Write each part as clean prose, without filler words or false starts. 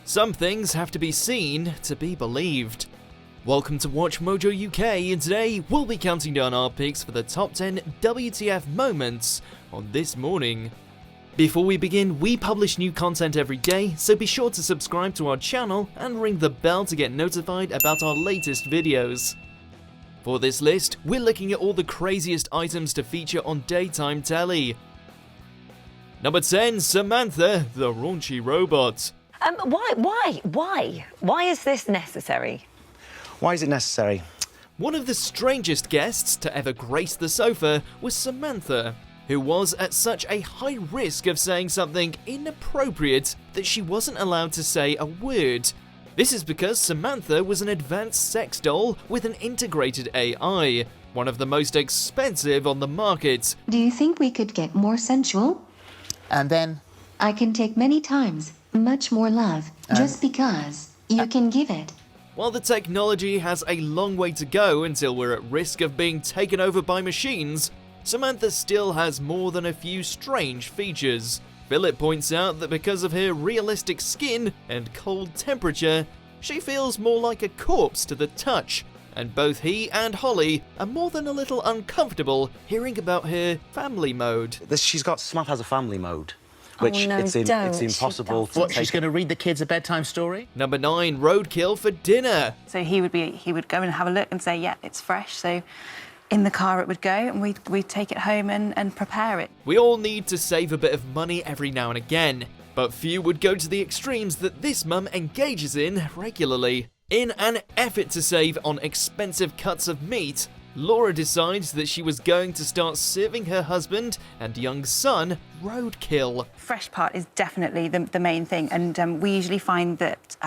Some things have to be seen to be believed. Welcome to WatchMojo UK, and today we'll be counting down our picks for the top 10 WTF moments on this morning. Before we begin, we publish new content every day, so be sure to subscribe to our channel and ring the bell to get notified about our latest videos. For this list, we're looking at all the craziest items to feature on daytime telly. Number 10, Samantha, the raunchy robot. Why is this necessary? Why is it necessary? One of the strangest guests to ever grace the sofa was Samantha, who was at such a high risk of saying something inappropriate that she wasn't allowed to say a word. This is because Samantha was an advanced sex doll with an integrated AI, one of the most expensive on the market. Do you think we could get more sensual? And then? I can take many times, much more love, just because you can give it. While the technology has a long way to go until we're at risk of being taken over by machines, Samantha still has more than a few strange features. Philip points out that because of her realistic skin and cold temperature, she feels more like a corpse to the touch, and both he and Holly are more than a little uncomfortable hearing about her family mode. Samantha has a family mode, which it's impossible. What, she's going to read the kids a bedtime story? Number 9, Roadkill for dinner. So he would go and have a look and say, yeah, it's fresh. So in the car it would go, and we'd take it home and prepare it. We all need to save a bit of money every now and again, but few would go to the extremes that this mum engages in regularly. In an effort to save on expensive cuts of meat, Laura decides that she was going to start serving her husband and young son roadkill. Fresh part is definitely the main thing, and we usually find that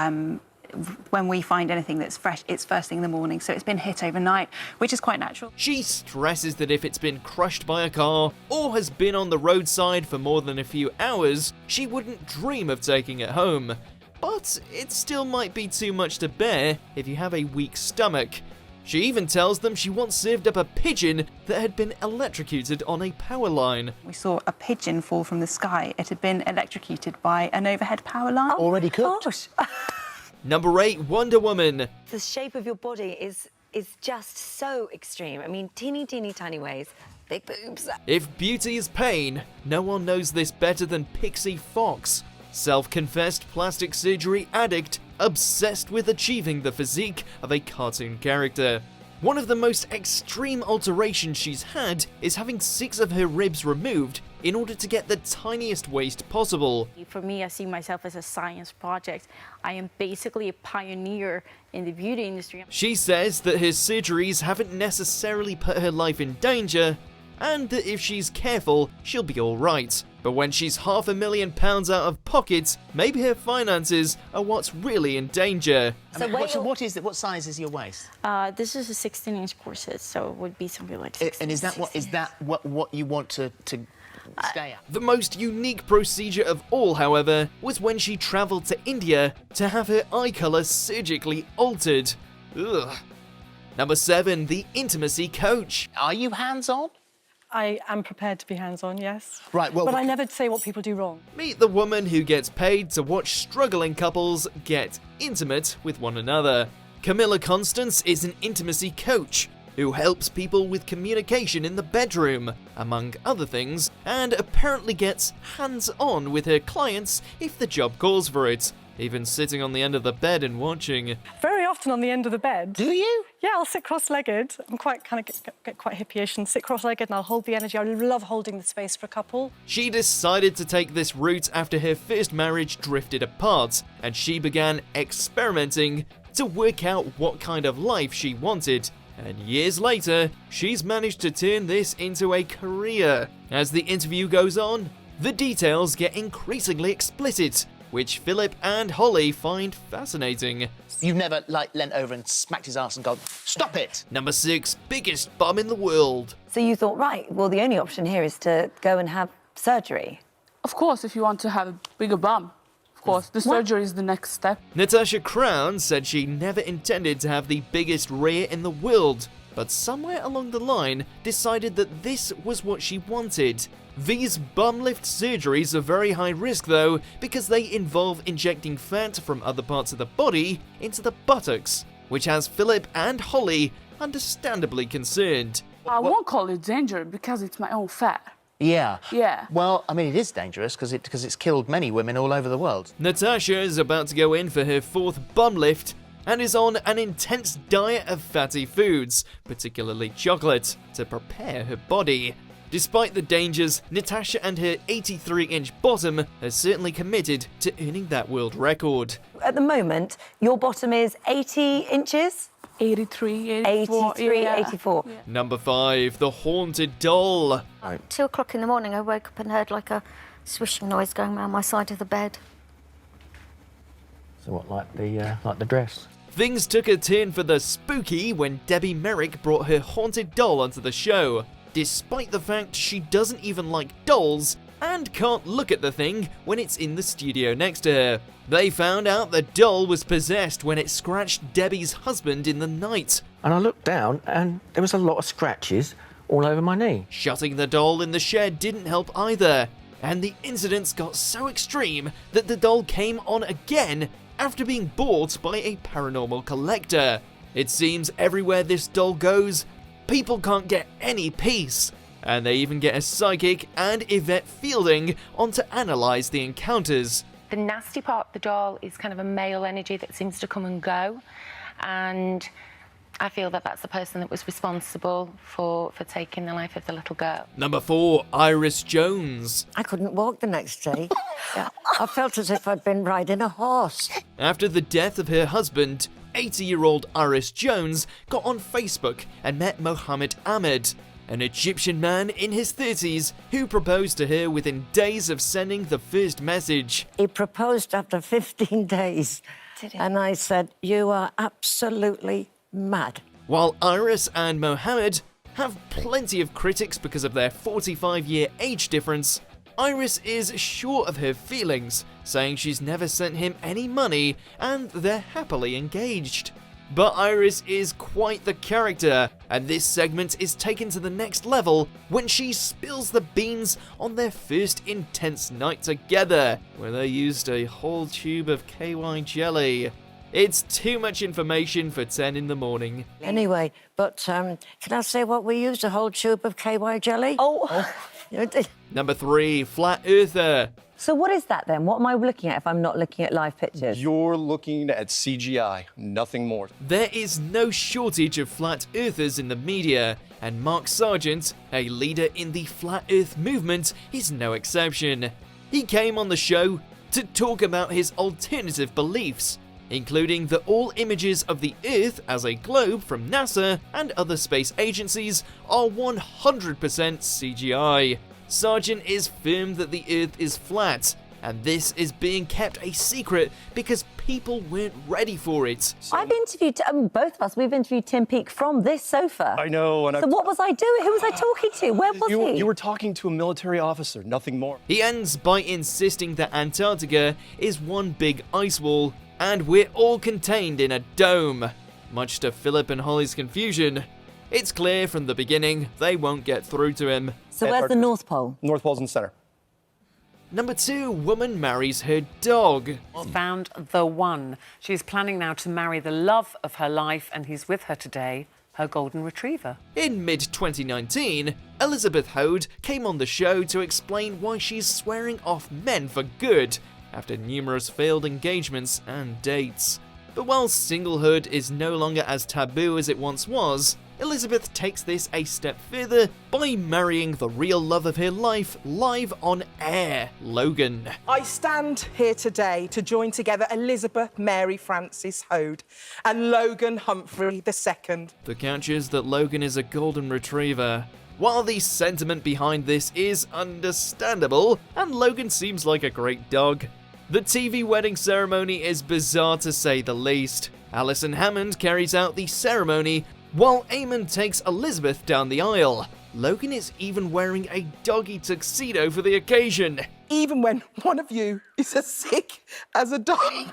when we find anything that's fresh, it's first thing in the morning, so it's been hit overnight, which is quite natural. She stresses that if it's been crushed by a car or has been on the roadside for more than a few hours, she wouldn't dream of taking it home. But it still might be too much to bear if you have a weak stomach. She even tells them she once served up a pigeon that had been electrocuted on a power line. We saw a pigeon fall from the sky. It had been electrocuted by an overhead power line. Already cooked? Gosh. Number 8, Wonder Woman. The shape of your body is just so extreme. I mean, teeny tiny ways, big boobs. If beauty is pain, no one knows this better than Pixie Fox. Self-confessed plastic surgery addict, obsessed with achieving the physique of a cartoon character. One of the most extreme alterations she's had is having 6 of her ribs removed in order to get the tiniest waist possible. For me, I see myself as a science project. I am basically a pioneer in the beauty industry. She says that her surgeries haven't necessarily put her life in danger, and that if she's careful, she'll be alright. But when she's £500,000 out of pocket, maybe her finances are what's really in danger. So what size is your waist? This is a 16-inch corset, so it would be something like 16. And is that what you want to stay at? The most unique procedure of all, however, was when she travelled to India to have her eye colour surgically altered. Ugh. Number 7, the intimacy coach. Are you hands-on? I am prepared to be hands-on, yes. Right, well... But I never say what people do wrong. Meet the woman who gets paid to watch struggling couples get intimate with one another. Camilla Constance is an intimacy coach who helps people with communication in the bedroom, among other things, and apparently gets hands-on with her clients if the job calls for it, even sitting on the end of the bed and watching. Very often on the end of the bed. Do you? Yeah, I'll sit cross-legged. I'm quite get quite hippie-ish and sit cross-legged, and I'll hold the energy. I love holding the space for a couple. She decided to take this route after her first marriage drifted apart, and she began experimenting to work out what kind of life she wanted. And years later, she's managed to turn this into a career. As the interview goes on, the details get increasingly explicit, which Philip and Holly find fascinating. You've never, leant over and smacked his ass and gone, stop it! Number 6, biggest bum in the world. So you thought, right, well, the only option here is to go and have surgery. Of course, if you want to have a bigger bum. Of course, the surgery is the next step. Natasha Crown said she never intended to have the biggest rear in the world, but somewhere along the line decided that this was what she wanted. These bum lift surgeries are very high risk though, because they involve injecting fat from other parts of the body into the buttocks, which has Philip and Holly understandably concerned. I won't call it dangerous because it's my own fat. Yeah. Yeah. Well, I mean, it is dangerous because it's killed many women all over the world. Natasha is about to go in for her 4th bum lift and is on an intense diet of fatty foods, particularly chocolate, to prepare her body. Despite the dangers, Natasha and her 83-inch bottom are certainly committed to earning that world record. At the moment, your bottom is 80 inches? 83, 84. 83, yeah. 84. Yeah. Number 5, the haunted doll. At 2 o'clock in the morning, I woke up and heard like a swishing noise going around my side of the bed. So what, like the dress? Things took a turn for the spooky when Debbie Merrick brought her haunted doll onto the show, despite the fact she doesn't even like dolls and can't look at the thing when it's in the studio next to her. They found out the doll was possessed when it scratched Debbie's husband in the night. And I looked down and there was a lot of scratches all over my knee. Shutting the doll in the shed didn't help either, and the incidents got so extreme that the doll came on again after being bought by a paranormal collector. It seems everywhere this doll goes, people can't get any peace, and they even get a psychic and Yvette Fielding on to analyse the encounters. The nasty part of the doll is kind of a male energy that seems to come and go, and I feel that that's the person that was responsible for taking the life of the little girl. Number 4, Iris Jones. I couldn't walk the next day. I felt as if I'd been riding a horse. After the death of her husband, 80-year-old Iris Jones got on Facebook and met Mohammed Ahmed, an Egyptian man in his 30s who proposed to her within days of sending the first message. He proposed after 15 days. Did he? And I said, "You are absolutely mad." While Iris and Mohammed have plenty of critics because of their 45-year age difference, Iris is sure of her feelings, saying she's never sent him any money and they're happily engaged. But Iris is quite the character, and this segment is taken to the next level when she spills the beans on their first intense night together, where they used a whole tube of KY jelly. It's too much information for 10 in the morning. Anyway, but can I say what we used? A whole tube of KY jelly? Oh. Number 3, Flat Earther. So what is that then? What am I looking at if I'm not looking at live pictures? You're looking at CGI, nothing more. There is no shortage of flat earthers in the media, and Mark Sargent, a leader in the Flat Earth movement, is no exception. He came on the show to talk about his alternative beliefs, including that all images of the Earth as a globe from NASA and other space agencies are 100% CGI. Sargent is firm that the Earth is flat, and this is being kept a secret because people weren't ready for it. I've interviewed, both of us, we've interviewed Tim Peake from this sofa. I know, and So what was I doing? Who was I talking to? Where was he? You were talking to a military officer, nothing more. He ends by insisting that Antarctica is one big ice wall, and we're all contained in a dome. Much to Philip and Holly's confusion, it's clear from the beginning they won't get through to him. So where's the North Pole? North Pole's in the center. Number 2, woman marries her dog. Found the one. She's planning now to marry the love of her life, and he's with her today, her golden retriever. In mid-2019, Elizabeth Hode came on the show to explain why she's swearing off men for good after numerous failed engagements and dates. But while singlehood is no longer as taboo as it once was, Elizabeth takes this a step further by marrying the real love of her life live on air, Logan. I stand here today to join together Elizabeth Mary Frances Hode and Logan Humphrey II. The catch is that Logan is a golden retriever. While the sentiment behind this is understandable, and Logan seems like a great dog, the TV wedding ceremony is bizarre to say the least. Alison Hammond carries out the ceremony, while Eamon takes Elizabeth down the aisle. Logan is even wearing a doggy tuxedo for the occasion. Even when one of you is as sick as a dog.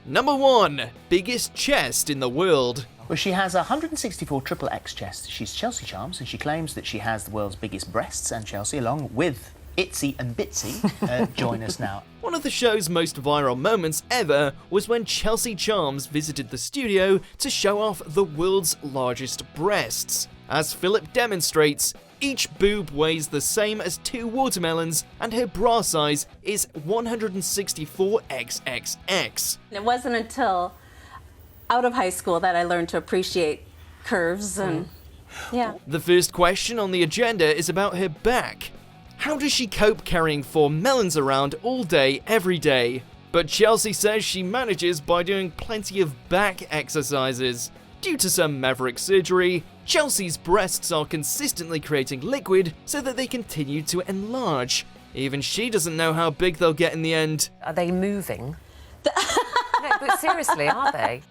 Number 1, biggest chest in the world. Well, she has 164 triple X chests. She's Chelsea Charms, and she claims that she has the world's biggest breasts. And Chelsea, along with Itsy and Bitsy, join us now. One of the show's most viral moments ever was when Chelsea Charms visited the studio to show off the world's largest breasts. As Philip demonstrates, each boob weighs the same as 2 watermelons, and her bra size is 164XXX. It wasn't until out of high school that I learned to appreciate curves and yeah. The first question on the agenda is about her back. How does she cope carrying 4 melons around all day, every day? But Chelsea says she manages by doing plenty of back exercises. Due to some maverick surgery, Chelsea's breasts are consistently creating liquid so that they continue to enlarge. Even she doesn't know how big they'll get in the end. Are they moving? No, but seriously, are they?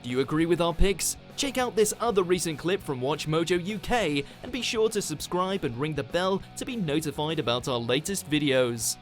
Do you agree with our picks? Check out this other recent clip from WatchMojo UK and be sure to subscribe and ring the bell to be notified about our latest videos.